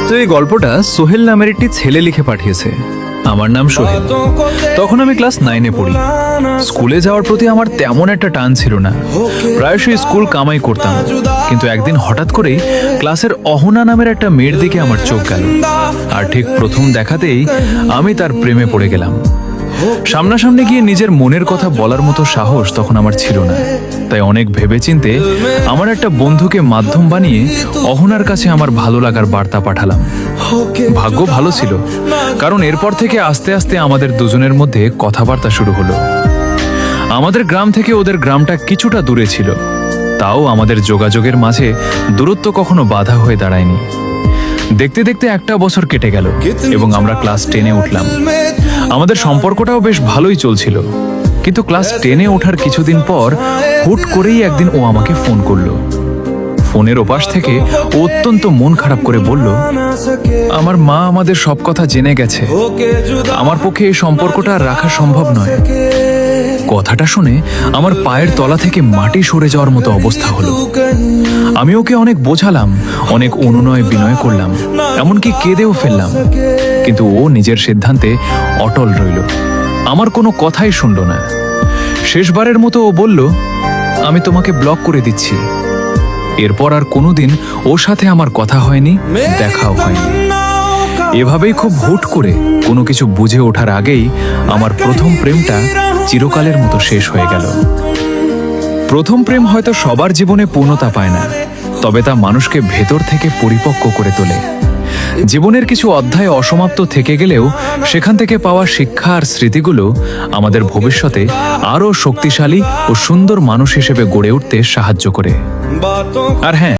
তো এই গল্পটা সোহেল নামের একটি ছেলে লিখে পাঠিয়েছে। আমার নাম সোহেল। তখন আমি ক্লাস 9-এ পড়ি। স্কুলে যাওয়ার প্রতি আমার তেমন একটা টান ছিল না, প্রায়শই স্কুল কামাই করতাম। কিন্তু একদিন হঠাৎ করেই ক্লাসের অহনা নামের একটা মেয়ের দিকে আমার চোখ গেল, আর ঠিক প্রথম দেখাতেই আমি তার প্রেমে পড়ে গেলাম। সামনাসামনি গিয়ে নিজের মনের কথা বলার মতো সাহস তখন আমার ছিল না, তাই অনেক ভেবেচিন্তে আমার একটা বন্ধুকে মাধ্যম বানিয়ে অহনার কাছে আমার ভালো লাগার বার্তা পাঠালাম। ভাগ্য ভালো ছিল, কারণ এরপর থেকে আস্তে আস্তে আমাদের দুজনের মধ্যে কথাবার্তা শুরু হলো। আমাদের গ্রাম থেকে ওদের গ্রামটা কিছুটা দূরে ছিল, তাও আমাদের যোগাযোগের মাঝে দূরত্ব কখনো বাধা হয়ে দাঁড়ায়নি। দেখতে দেখতে একটা বছর কেটে গেল এবং আমরা ক্লাস 10-এ উঠলাম। আমাদের সম্পর্কটাও বেশ ভালোই চলছিল, কিন্তু ক্লাস 10-এ ওঠার কিছুদিন পর হুট করেই একদিন ও আমাকে ফোন করলো। ফোনের ওপাশ থেকে ও অত্যন্ত মন খারাপ করে বলল, আমার মা আমাদের সব কথা জেনে গেছে, আমার পক্ষে এই সম্পর্কটা আর রাখা সম্ভব নয়। কথাটা শুনে আমার পায়ের তলা থেকে মাটি সরে যাওয়ার মতো অবস্থা হলো। আমি ওকে অনেক বোঝালাম, অনেক অনুনয় বিনয় করলাম, এমনকি কেঁদেও ফেললাম, কিন্তু ও নিজের সিদ্ধান্তে অটল রইল, আমার কোনো কথাই শুনল না। শেষবারের মতো ও বলল, আমি তোমাকে ব্লক করে দিচ্ছি। এরপর আর কোনোদিন ওর সাথে আমার কথা হয়নি, দেখাও হয়নি। এভাবেই খুব হুট করে কোনো কিছু বুঝে ওঠার আগেই আমার প্রথম প্রেমটা চিরকালের মতো শেষ হয়ে গেল। প্রথম প্রেম হয়তো সবার জীবনে পূর্ণতা পায় না, তবে তা মানুষকে ভেতর থেকে পরিপক্ক করে তোলে। জীবনের কিছু অধ্যায় অসমাপ্ত থেকে গেলেও সেখান থেকে পাওয়া শিক্ষা আর স্মৃতিগুলো আমাদের ভবিষ্যতে আরও শক্তিশালী ও সুন্দর মানুষ হিসেবে গড়ে উঠতে সাহায্য করে। আর হ্যাঁ,